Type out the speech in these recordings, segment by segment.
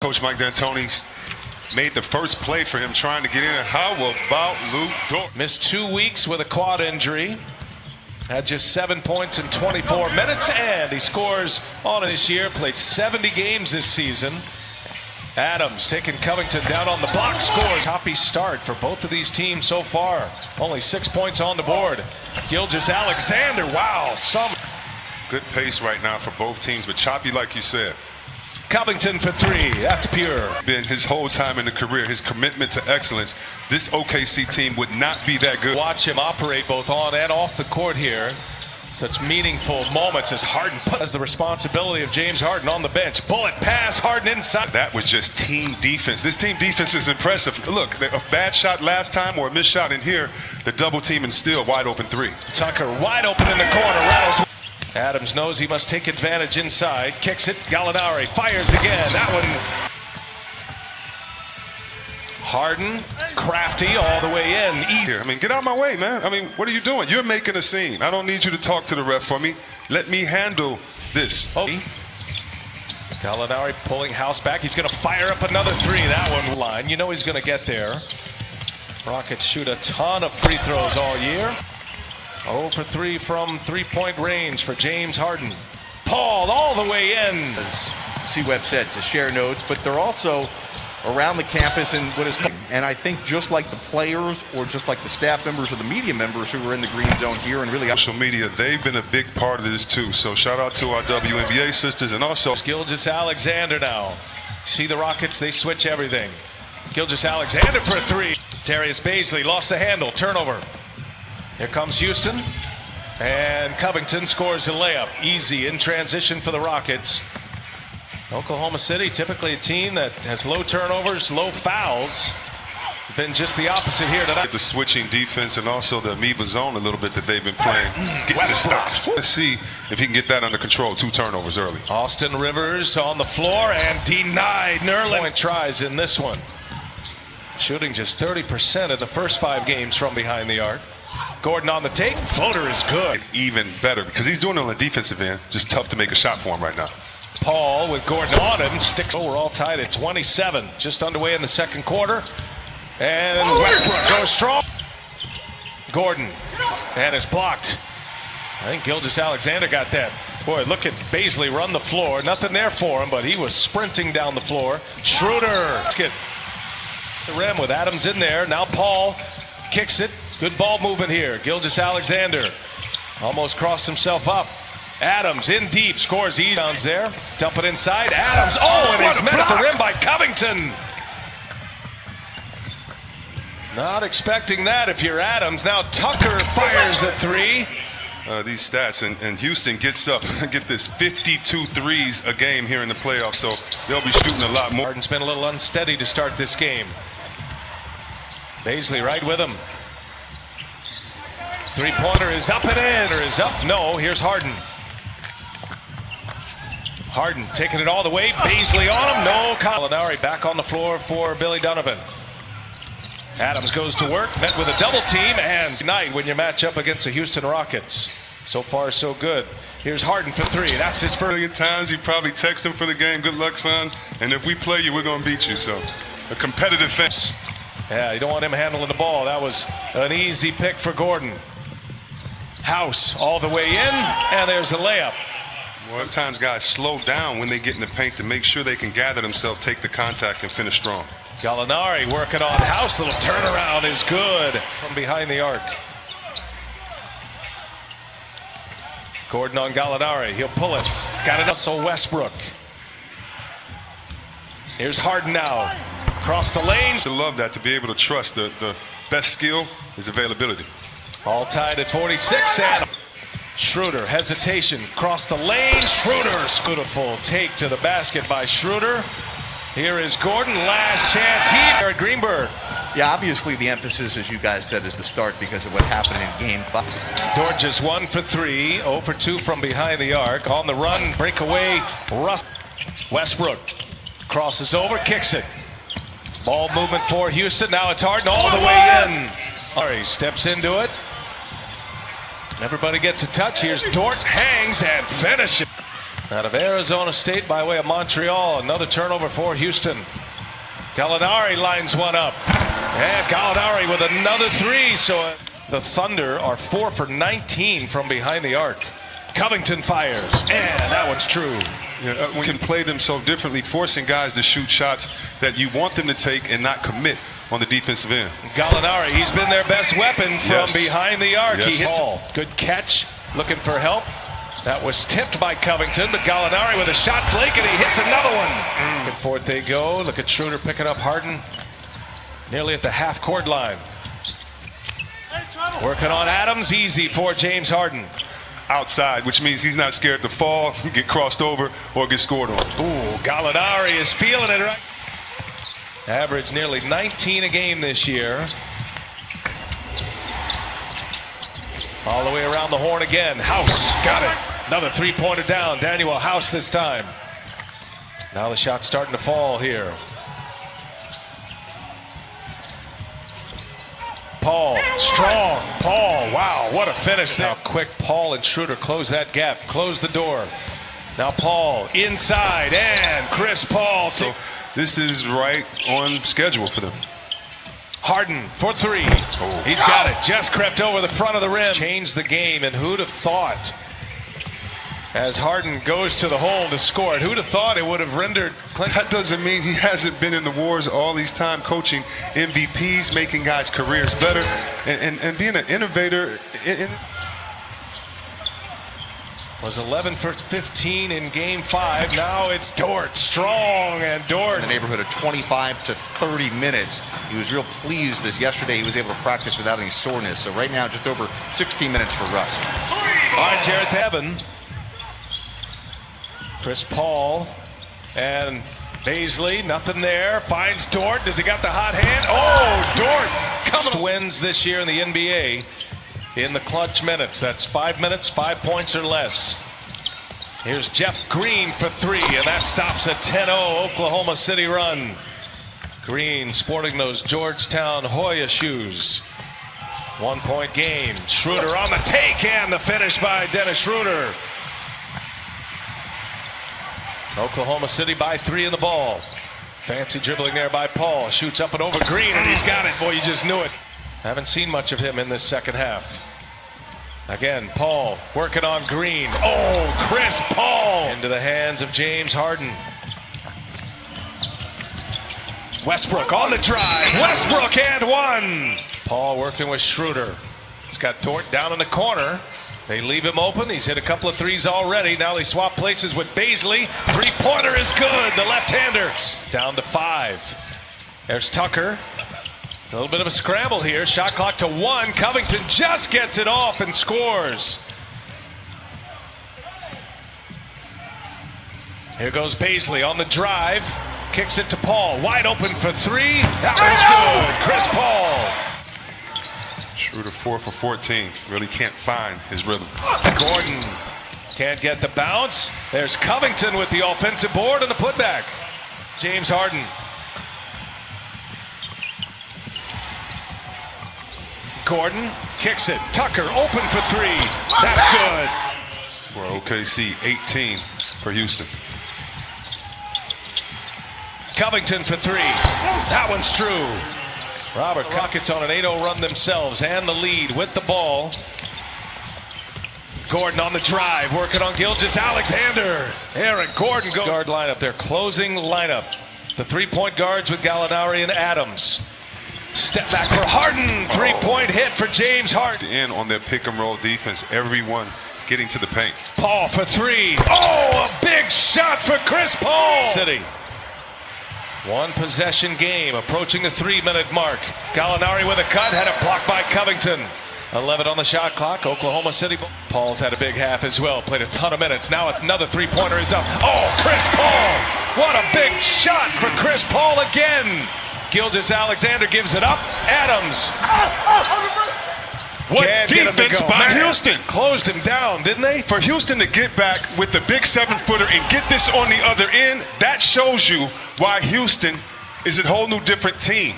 Coach Mike D'Antoni's made the first play for him trying to get in. How about Luke Dort? Missed 2 weeks with a quad injury. Had just 7 points in 24 minutes, and he scores on this year. Played 70 games this season. Adams taking Covington down on the block, scores. Toppy start for both of these teams so far. Only 6 points on the board. Gilgeous-Alexander, wow. Good pace right now for both teams, but choppy like you said. Covington for three. That's pure. Been his whole time in the career, his commitment to excellence. This OKC team would not be that good. Watch him operate both on and off the court here. Such meaningful moments as Harden has the responsibility of James Harden on the bench. Bullet pass, Harden inside. That was just team defense. This team defense is impressive. Look, a bad shot last time or a missed shot in here, the double team and still wide open three. Tucker wide open in the corner. Rattles. Adams knows he must take advantage inside. Kicks it. Gallinari fires again. That one. Harden, crafty all the way in. Easy. I mean, get out of my way, man. I mean, what are you doing? You're making a scene. I don't need you to talk to the ref for me. Let me handle this. Oh. Gallinari pulling House back. He's going to fire up another three. That one line. You know he's going to get there. Rockets shoot a ton of free throws all year. 0 for 3 from three-point range for James Harden. Paul all the way in. As C-Webb said, to share notes, but they're also around the campus and I think just like the players or just like the staff members or the media members who were in the green zone here and really social media, they've been a big part of this too. So shout out to our WNBA sisters and also Gilgeous-Alexander now. See the Rockets, they switch everything. Gilgeous-Alexander for a three. Darius Baisley lost the handle, turnover. Here comes Houston, and Covington scores a layup. Easy in transition for the Rockets. Oklahoma City, typically a team that has low turnovers, low fouls. Been just the opposite here tonight. The switching defense and also the amoeba zone a little bit that they've been playing. Getting the stops. Let's see if he can get that under control. 2 turnovers early. Austin Rivers on the floor and denied. Nerlens tries in this one. Shooting just 30% of the first 5 games from behind the arc. Gordon on the take. Floater is good. Even better because he's doing it on the defensive end. Just tough to make a shot for him right now. Paul with Gordon on him. Sticks. Oh, we're all tied at 27. Just underway in the second quarter. And Westbrook goes strong. Gordon. And it's blocked. I think Gilgeous-Alexander got that. Boy, look at Baisley run the floor. Nothing there for him, but he was sprinting down the floor. Schroeder. Let's get the rim with Adams in there. Now Paul kicks it. Good ball movement here. Gilgeous-Alexander almost crossed himself up. Adams in deep, scores easy. Downs there. Dump it inside. Adams. Oh, and it's met at the rim by Covington. Not expecting that if you're Adams. Now Tucker fires a three. These stats, and Houston gets up, get this 52 threes a game here in the playoffs, so they'll be shooting a lot more. Harden's been a little unsteady to start this game. Baisley right with him. Three-pointer is up and in, or is up. No, here's Harden. Harden taking it all the way. Baisley on him. No. Gallinari back on the floor for Billy Donovan. Adams goes to work, met with a double team, and tonight when you match up against the Houston Rockets. So far, so good. Here's Harden for three. That's his first. Million times you probably text him for the game. Good luck, son. And if we play you, we're going to beat you. So a competitive fence. Yeah, you don't want him handling the ball. That was an easy pick for Gordon. House all the way in, and there's the layup. Well, at times guys slow down when they get in the paint to make sure they can gather themselves, take the contact, and finish strong. Gallinari working on House. Little turnaround is good from behind the arc. Gordon on Gallinari. He'll pull it. Got it. So Westbrook. Here's Harden now. Across the lane. I love that, to be able to trust the best skill is availability. All tied at 46. And Schroeder, hesitation. Cross the lane. Schroeder's beautiful take to the basket by Schroeder. Here is Gordon. Last chance. Here at Greenberg. Yeah, obviously the emphasis, as you guys said, is the start because of what happened in game 5. Dort just 1 for 3. 0 for 2 from behind the arc. On the run. Breakaway. Westbrook crosses over. Kicks it. Ball movement for Houston. Now it's Harden all the way in. Ari steps into it. Everybody gets a touch. Here's Dort. Hangs and finishes. Out of Arizona State by way of Montreal. Another turnover for Houston. Gallinari lines one up. And Gallinari with another three. So the Thunder are 4 for 19 from behind the arc. Covington fires. And that one's true. We can play them so differently, forcing guys to shoot shots that you want them to take and not commit on the defensive end. Gallinari, he's been their best weapon from behind the arc. Yes. He hits ball. Good catch. Looking for help. That was tipped by Covington, but Gallinari with a shot flake, and he hits another one. Back and forth they go. Look at Schroeder picking up Harden nearly at the half-court line. Working on Adams, easy for James Harden. Outside, which means he's not scared to fall, get crossed over, or get scored on. Ooh, Gallinari is feeling it right. Average nearly 19 a game this year. All the way around the horn again. House got it. Another three-pointer down. Daniel House this time. Now the shot's starting to fall here. Paul, strong. Paul, wow, what a finish there. Now quick, Paul and Schroeder close that gap. Close the door. Now Paul inside, and Chris Paul. So this is right on schedule for them. Harden for three. Oh. He's got it. Just crept over the front of the rim. Changed the game, and who'd have thought? As Harden goes to the hole to score it, who'd have thought it would have rendered Clinton? That doesn't mean he hasn't been in the wars all these time, coaching MVPs, making guys' careers better, and being an innovator. Was 11 for 15 in Game 5. Now it's Dort, strong, and Dort. In the neighborhood of 25 to 30 minutes. He was real pleased as yesterday he was able to practice without any soreness. So right now, just over 16 minutes for Russ. All right, Jared Bevan. Chris Paul and Baisley, nothing there. Finds Dort. Does he got the hot hand? Oh, Dort coming. Wins this year in the NBA. In the clutch minutes. That's 5 minutes, 5 points or less. Here's Jeff Green for three, and that stops a 10-0 Oklahoma City run. Green sporting those Georgetown Hoya shoes. 1 point game. Schroeder on the take, and the finish by Dennis Schroeder. Oklahoma City by 3 in the ball. Fancy dribbling there by Paul. Shoots up and over Green, and he's got it. Boy, you just knew it. Haven't seen much of him in this second half. Again, Paul working on Green. Oh, Chris Paul! Into the hands of James Harden. Westbrook on the drive. Westbrook and one! Paul working with Schroeder. He's got Dort down in the corner. They leave him open. He's hit a couple of threes already. Now they swap places with Baisley. Three-pointer is good. The left-hander. Down to 5. There's Tucker. A little bit of a scramble here. Shot clock to 1. Covington just gets it off and scores. Here goes Baisley on the drive. Kicks it to Paul. Wide open for 3. That one's good. Chris Paul. Schroeder 4 for 14. Really can't find his rhythm. Gordon can't get the bounce. There's Covington with the offensive board and the putback. James Harden. Gordon kicks it. Tucker open for 3. That's good. For OKC, 18 for Houston. Covington for 3. That one's true. Robert Cockett's on an 8-0 run themselves and the lead with the ball. Gordon on the drive, working on Gilgeous-Alexander. Aaron Gordon goes. Guard lineup, their closing lineup. The three-point guards with Gallinari and Adams. Step back for Harden. Three-point hit for James Harden. In on their pick-and-roll defense, everyone getting to the paint. Paul for 3. Oh, a big shot for Chris Paul. City. One possession game approaching the 3-minute mark. Gallinari with a cut, had it blocked by Covington. 11 on the shot clock. Oklahoma City. Paul's had a big half as well. Played a ton of minutes. Now another three-pointer is up. Oh, Chris Paul! What a big shot for Chris Paul again. Gilgeous-Alexander gives it up. Adams. What defense by Houston. Closed him down, didn't they? For Houston to get back with the big 7-footer and get this on the other end, that shows you why Houston is a whole new different team.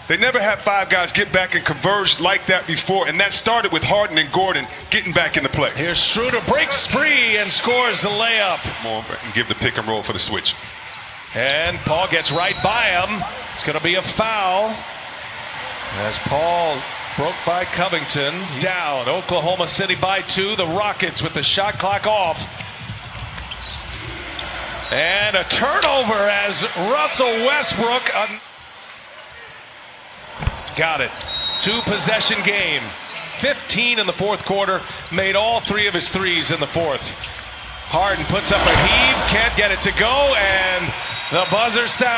They never had 5 guys get back and converge like that before, and that started with Harden and Gordon getting back in the play. Here's Schroeder, breaks free and scores the layup. More and give the pick and roll for the switch. And Paul gets right by him. It's going to be a foul as Paul broke by Covington. Down, Oklahoma City by 2. The Rockets with the shot clock off. And a turnover as Russell Westbrook. Got it. 2-possession game. 15 in the fourth quarter. Made all 3 of his threes in the fourth. Harden puts up a heave. Can't get it to go. And the buzzer sounds.